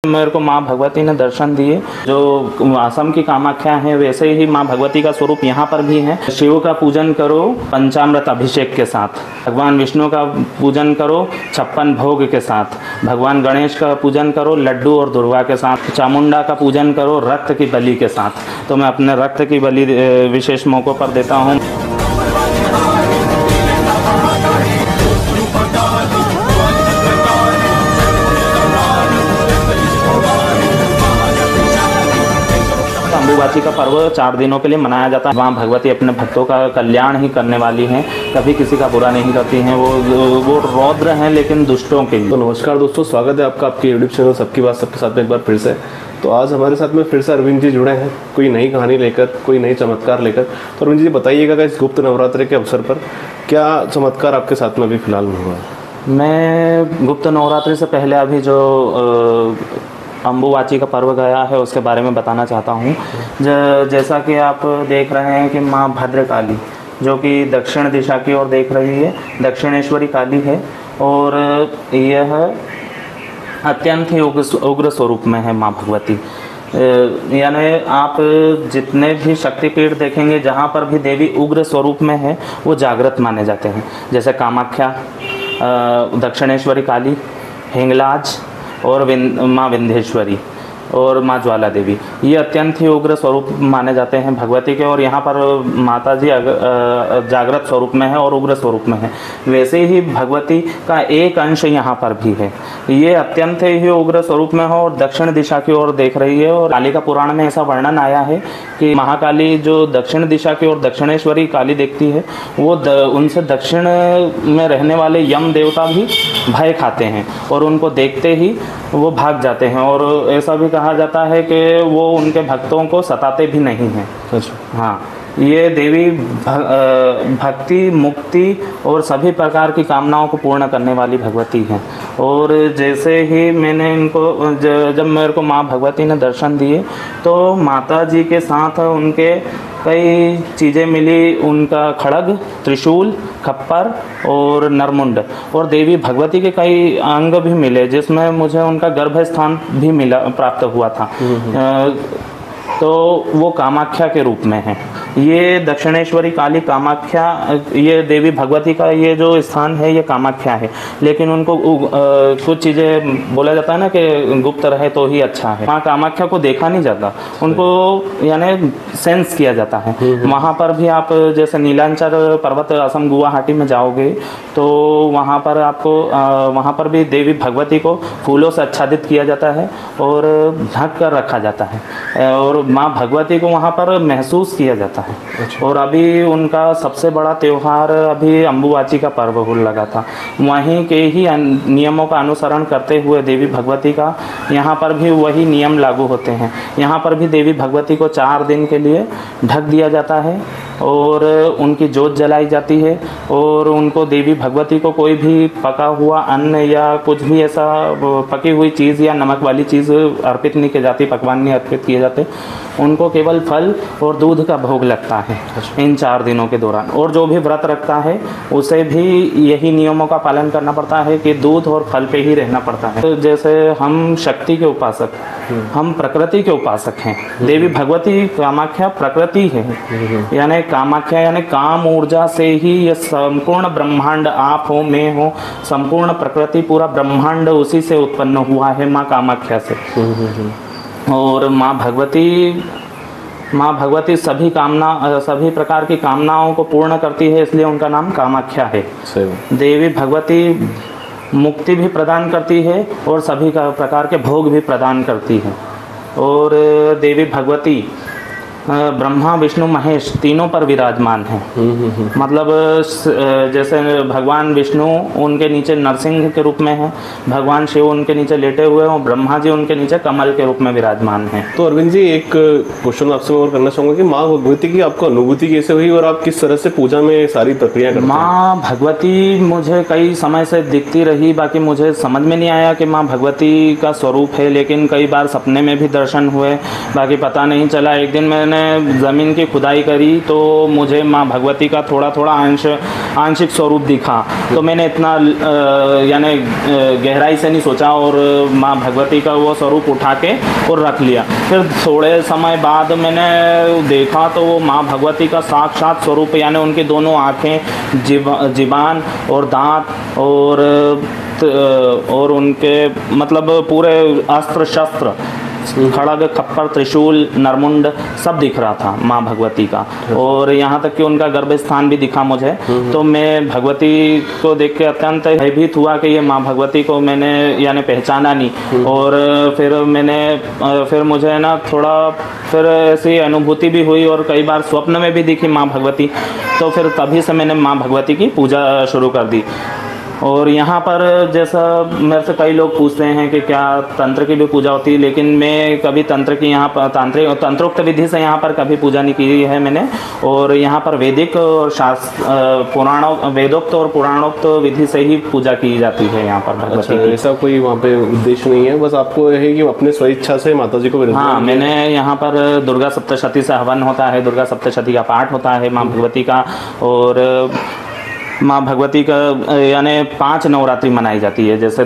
मेरे को माँ भगवती ने दर्शन दिए। जो असम की कामाख्या है वैसे ही माँ भगवती का स्वरूप यहाँ पर भी है। शिव का पूजन करो पंचामृत अभिषेक के साथ, भगवान विष्णु का पूजन करो 56 भोग के साथ, भगवान गणेश का पूजन करो लड्डू और दुर्वा के साथ, चामुंडा का पूजन करो रक्त की बलि के साथ। तो मैं अपने रक्त की बलि विशेष मौक़ों पर देता हूँ। अम्बुबाची का पर्व 4 दिनों के लिए मनाया जाता है। वहाँ भगवती अपने भक्तों का कल्याण ही करने वाली हैं, कभी किसी का बुरा नहीं करती हैं। वो रौद्र हैं लेकिन दुष्टों के लिए। तो नमस्कार दोस्तों, स्वागत है आपका आपके यूट्यूब चैनल सबकी बात सबके साथ में एक बार फिर से। तो आज हमारे साथ में फिर से अरविंद जी जुड़े हैं, कोई नई कहानी लेकर, कोई नई चमत्कार लेकर। तो अरविंद जी बताइएगा इस गुप्त नवरात्रि के अवसर पर क्या चमत्कार आपके साथ में अभी फिलहाल में हुआ है? मैं गुप्त नवरात्रि से पहले अभी जो अम्बुबाची का पर्व गया है उसके बारे में बताना चाहता हूँ। जैसा कि आप देख रहे हैं कि माँ भद्रकाली जो कि दक्षिण दिशा की ओर देख रही है, दक्षिणेश्वरी काली है और यह अत्यंत ही उग्र स्वरूप में है माँ भगवती। यानी आप जितने भी शक्तिपीठ देखेंगे जहाँ पर भी देवी उग्र स्वरूप में है वो जागृत माने जाते हैं। जैसे कामाख्या, दक्षिणेश्वरी काली, हिंगलाज और माँ विंध्येश्वरी और माँ ज्वाला देवी, ये अत्यंत ही उग्र स्वरूप माने जाते हैं भगवती के। और यहाँ पर माता जी जागृत स्वरूप में है और उग्र स्वरूप में है। वैसे ही भगवती का एक अंश यहाँ पर भी है, ये अत्यंत ही उग्र स्वरूप में हो और दक्षिण दिशा की ओर देख रही है। और कालिका पुराण में ऐसा वर्णन आया है कि महाकाली जो दक्षिण दिशा की ओर दक्षिणेश्वरी काली देखती है वो उनसे दक्षिण में रहने वाले यम देवता भी भय खाते हैं और उनको देखते ही वो भाग जाते हैं। और ऐसा भी कहा जाता है कि वो उनके भक्तों को सताते भी नहीं हैं। अच्छा। हाँ, ये देवी भक्ति, मुक्ति और सभी प्रकार की कामनाओं को पूर्ण करने वाली भगवती हैं। और जैसे ही मैंने इनको जब मेरे को माँ भगवती ने दर्शन दिए तो माता जी के साथ उनके कई चीज़ें मिली। उनका खड्ग, त्रिशूल, खप्पर और नरमुंड और देवी भगवती के कई अंग भी मिले जिसमें मुझे उनका गर्भ स्थान भी प्राप्त हुआ था। तो वो कामाख्या के रूप में है। ये दक्षिणेश्वरी काली कामाख्या, ये देवी भगवती का ये जो स्थान है ये कामाख्या है। लेकिन उनको कुछ चीज़ें बोला जाता है ना कि गुप्त रहे तो ही अच्छा है। वहाँ कामाख्या को देखा नहीं जाता, उनको यानी सेंस किया जाता है। वहाँ पर भी आप जैसे नीलांचल पर्वत असम गुवाहाटी में जाओगे तो वहाँ पर आपको वहाँ पर भी देवी भगवती को फूलों से आच्छादित किया जाता है और ढक कर रखा जाता है और माँ भगवती को वहाँ पर महसूस किया जाता है। अच्छा। और अभी उनका सबसे बड़ा त्योहार अभी अम्बुबाची का पर्व हो लगा था। वहीं के ही नियमों का अनुसरण करते हुए देवी भगवती का यहाँ पर भी वही नियम लागू होते हैं। यहाँ पर भी देवी भगवती को 4 दिन के लिए ढक दिया जाता है और उनकी जोत जलाई जाती है और उनको देवी भगवती को कोई भी पका हुआ अन्न या कुछ भी ऐसा पकी हुई चीज़ या नमक वाली चीज़ अर्पित नहीं की जाती, पकवान नहीं अर्पित किए जाते। उनको केवल फल और दूध का भोग लगता है इन 4 दिनों के दौरान। और जो भी व्रत रखता है उसे भी यही नियमों का पालन करना पड़ता है कि दूध और फल पे ही रहना पड़ता है। तो जैसे हम शक्ति के उपासक, हम प्रकृति के उपासक हैं। देवी भगवती कामाख्या प्रकृति है, यानी कामाख्या यानी काम ऊर्जा से ही ये संपूर्ण ब्रह्मांड, आप हो मैं हो, संपूर्ण प्रकृति पूरा ब्रह्मांड उसी से उत्पन्न हुआ है, माँ कामाख्या से। और माँ भगवती सभी प्रकार की कामनाओं को पूर्ण करती है, इसलिए उनका नाम कामाख्या है। देवी भगवती मुक्ति भी प्रदान करती है और सभी प्रकार के भोग भी प्रदान करती है। और देवी भगवती ब्रह्मा, विष्णु, महेश तीनों पर विराजमान है। मतलब जैसे भगवान विष्णु उनके नीचे नरसिंह के रूप में है, भगवान शिव उनके नीचे लेटे हुए हैं और ब्रह्मा जी उनके नीचे कमल के रूप में विराजमान हैं। तो अरविंद जी एक क्वेश्चन आपसे और करना चाहूँगा कि माँ भगवती की आपको अनुभूति कैसे हुई और आप किस तरह से पूजा में सारी प्रक्रिया करते हैं? माँ भगवती मुझे कई समय से दिखती रही, बाकी मुझे समझ में नहीं आया कि माँ भगवती का स्वरूप है। लेकिन कई बार सपने में भी दर्शन हुए, बाकी पता नहीं चला। एक दिन मैंने मैंने ज़मीन की खुदाई करी तो मुझे माँ भगवती का थोड़ा थोड़ा आंशिक स्वरूप दिखा। तो मैंने इतना यानी गहराई से नहीं सोचा और माँ भगवती का वो स्वरूप उठा के और रख लिया। फिर थोड़े समय बाद मैंने देखा तो वो माँ भगवती का साक्षात स्वरूप, यानी उनकी दोनों आँखें, जीबान और दांत और उनके मतलब पूरे अस्त्र शस्त्र, खड़ग, खप्पर, त्रिशूल, नरमुंड सब दिख रहा था माँ भगवती का। और यहाँ तक कि उनका गर्भ स्थान भी दिखा मुझे। तो मैं भगवती को देख के अत्यंत भयभीत हुआ कि ये माँ भगवती को मैंने यानी पहचाना नहीं। और फिर मुझे ना थोड़ा फिर ऐसी अनुभूति भी हुई और कई बार स्वप्न में भी दिखी माँ भगवती। तो फिर तभी से मैंने माँ भगवती की पूजा शुरू कर दी। और यहाँ पर जैसा मेरे से कई लोग पूछते हैं कि क्या तंत्र की भी पूजा होती है, लेकिन मैं कभी तंत्र की यहाँ पर तंत्रोक्त विधि से यहाँ पर कभी पूजा नहीं की है मैंने। और यहाँ पर वैदिक और वेदोक्त और पुराणोक्त विधि से ही पूजा की जाती है यहाँ पर भगवती की। ऐसा कोई वहाँ पे उद्देश्य नहीं है, बस आपको है कि अपने स्वेच्छा से माता जी को? हाँ, मैंने यहाँ पर दुर्गा सप्तशती से हवन होता है, दुर्गा सप्तशती का पाठ होता है माँ भगवती का। और माँ भगवती का यानी 5 नवरात्रि मनाई जाती है। जैसे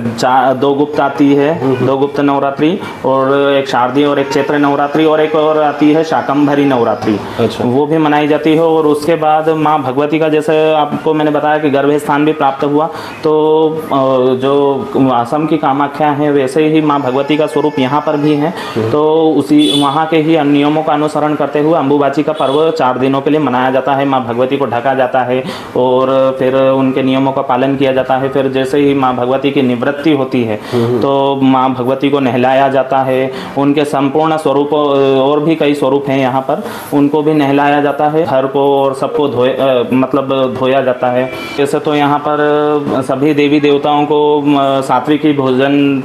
2 गुप्त आती है, 2 गुप्त नवरात्रि, और एक शारदीय और एक चैत्र नवरात्रि, और एक और आती है शाकंभरी नवरात्रि। अच्छा। वो भी मनाई जाती है। और उसके बाद माँ भगवती का जैसे आपको मैंने बताया कि गर्भ स्थान भी प्राप्त हुआ, तो जो असम की कामाख्या है वैसे ही माँ भगवती का स्वरूप यहाँ पर भी है। तो उसी वहाँ के ही नियमों का अनुसरण करते हुए अम्बुबाची का पर्व 4 दिनों के लिए मनाया जाता है। माँ भगवती को ढका जाता है और फिर उनके नियमों का पालन किया जाता है। फिर जैसे ही माँ भगवती की निवृत्ति होती है तो माँ भगवती को नहलाया जाता है। उनके संपूर्ण स्वरूप और भी कई स्वरूप हैं यहाँ पर, उनको भी नहलाया जाता है। घर को और सबको धोया जाता है। जैसे तो यहाँ पर सभी देवी देवताओं को सात्विकी भोजन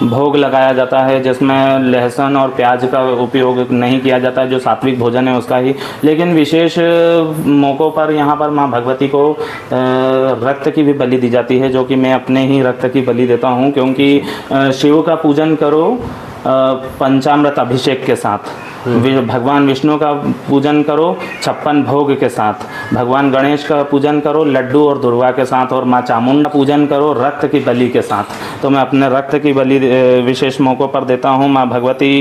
भोग लगाया जाता है, जिसमें लहसुन और प्याज का उपयोग नहीं किया जाता है, जो सात्विक भोजन है उसका ही। लेकिन विशेष मौक़ों पर यहाँ पर माँ भगवती को रक्त की भी बलि दी जाती है, जो कि मैं अपने ही रक्त की बलि देता हूँ। क्योंकि शिव का पूजन करो पंचामृत अभिषेक के साथ, भगवान विष्णु का पूजन करो 56 भोग के साथ, भगवान गणेश का पूजन करो लड्डू और दुर्वा के साथ, और माँ चामुंडा पूजन करो रक्त की बलि के साथ। तो मैं अपने रक्त की बलि विशेष मौक़ों पर देता हूँ। माँ भगवती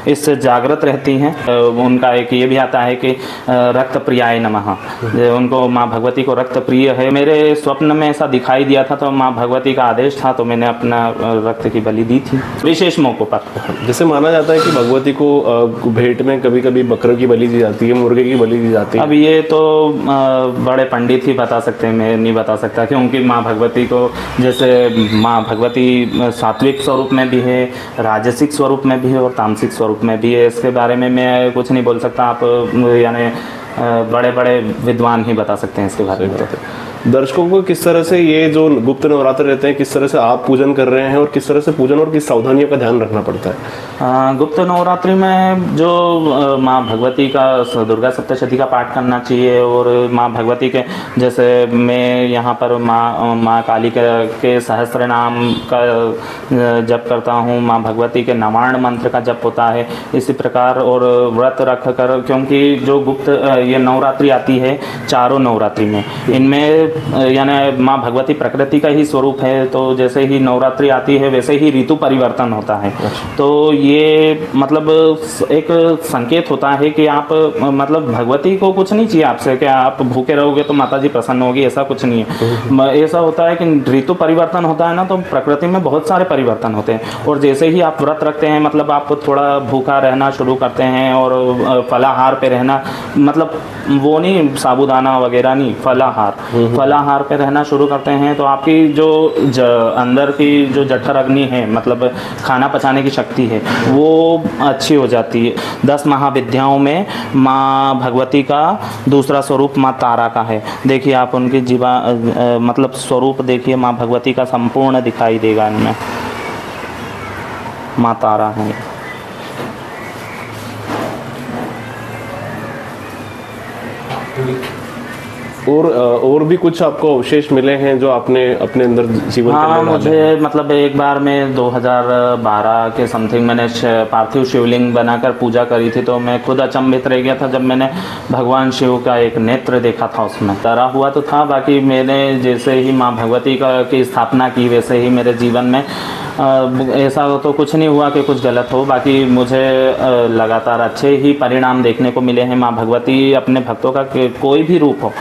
इससे जागृत रहती हैं। उनका एक ये भी आता है कि रक्त प्रियाय नमः, उनको माँ भगवती को रक्त प्रिय है। मेरे स्वप्न में ऐसा दिखाई दिया था, तो माँ भगवती का आदेश था, तो मैंने अपना रक्त की बलि दी थी विशेष मौक़ों पर। जैसे माना जाता है कि भगवती को भेंट में कभी कभी बकरे की बलि दी जाती है, मुर्गे की बलि दी जाती है। अब ये तो बड़े पंडित ही बता सकते हैं, मैं नहीं बता सकता। क्योंकि माँ भगवती को जैसे माँ भगवती सात्विक स्वरूप में भी है, राजसिक स्वरूप में भी है और तामसिक स्वरूप में भी है। इसके बारे में मैं कुछ नहीं बोल सकता। आप यानी बड़े बड़े विद्वान ही बता सकते हैं इसके बारे में। दर्शकों को किस तरह से ये जो गुप्त नवरात्र रहते हैं, किस तरह से आप पूजन कर रहे हैं और किस तरह से पूजन और किस सावधानियों का ध्यान रखना पड़ता है? गुप्त नवरात्रि में जो माँ भगवती का दुर्गा सप्तशती का पाठ करना चाहिए। और माँ भगवती के जैसे मैं यहाँ पर माँ काली के सहस्त्र नाम का जप करता हूँ, माँ भगवती के नवार्ण मंत्र का जप होता है इसी प्रकार। और व्रत रख कर, क्योंकि जो गुप्त ये नवरात्रि आती है चारों नवरात्रि में, इनमें यानी माँ भगवती प्रकृति का ही स्वरूप है। तो जैसे ही नवरात्रि आती है वैसे ही ऋतु परिवर्तन होता है। तो ये मतलब एक संकेत होता है कि आप मतलब भगवती को कुछ नहीं चाहिए आपसे कि आप भूखे रहोगे तो माता जी प्रसन्न होगी, ऐसा कुछ नहीं है। ऐसा होता है कि ऋतु परिवर्तन होता है ना, तो प्रकृति में बहुत सारे परिवर्तन होते हैं। और जैसे ही आप व्रत रखते हैं, मतलब आप थोड़ा भूखा रहना शुरू करते हैं और फलाहार पे रहना, मतलब वो नहीं साबूदाना वगैरह नहीं, फलाहार पे रहना शुरू करते हैं, तो आपकी जो अंदर की जो जठर अग्नि है, मतलब खाना पचाने की शक्ति है, वो अच्छी हो जाती है। 10 महाविद्याओं में माँ भगवती का दूसरा स्वरूप माँ तारा का है। देखिए आप उनकी मतलब स्वरूप देखिए, माँ भगवती का संपूर्ण दिखाई देगा इनमें, माँ तारा है। और भी कुछ आपको अवशेष मिले हैं जो आपने अपने अंदर जीवन के हाँ, अंदर डाले मुझे हैं? मतलब एक बार में 2012 के समथिंग मैंने पार्थिव शिवलिंग बनाकर पूजा करी थी, तो मैं खुद अचंभित रह गया था जब मैंने भगवान शिव का एक नेत्र देखा था। उसमें डरा हुआ तो था, बाकी मैंने जैसे ही माँ भगवती की स्थापना की वैसे ही मेरे जीवन में ऐसा तो कुछ नहीं हुआ कि कुछ गलत हो। बाकी मुझे लगातार अच्छे ही परिणाम देखने को मिले हैं। माँ भगवती अपने भक्तों का कोई भी रूप हो,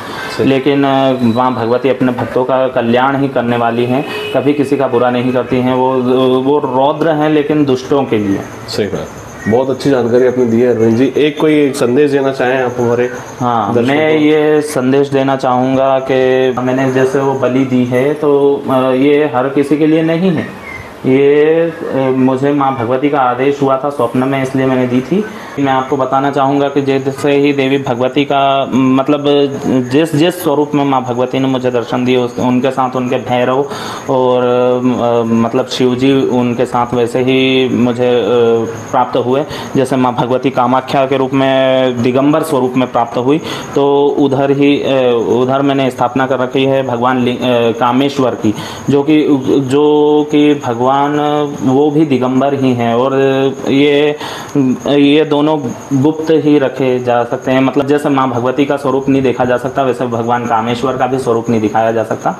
लेकिन माँ भगवती अपने भक्तों का कल्याण ही करने वाली हैं, कभी किसी का बुरा नहीं करती हैं। वो रौद्र हैं लेकिन दुष्टों के लिए। सही बात, बहुत अच्छी जानकारी आपने दी है अरविंद जी। एक संदेश देना चाहें आप हमारे? हाँ, मैं ये संदेश देना चाहूँगा कि मैंने जैसे वो बलि दी है तो ये हर किसी के लिए नहीं है। ये मुझे माँ भगवती का आदेश हुआ था स्वप्न में, इसलिए मैंने दी थी। मैं आपको बताना चाहूँगा कि जैसे ही देवी भगवती का मतलब जिस जिस स्वरूप में माँ भगवती ने मुझे दर्शन दिए उनके साथ उनके भैरव और मतलब शिव जी उनके साथ वैसे ही मुझे प्राप्त हुए। जैसे माँ भगवती कामाख्या के रूप में दिगंबर स्वरूप में प्राप्त हुई, तो उधर मैंने स्थापना कर रखी है भगवान कामेश्वर की, जो कि भगवान वो भी दिगंबर ही हैं। और ये दोनों गुप्त ही रखे जा सकते हैं। मतलब जैसे माँ भगवती का स्वरूप नहीं देखा जा सकता, वैसे भगवान कामेश्वर का भी स्वरूप नहीं दिखाया जा सकता।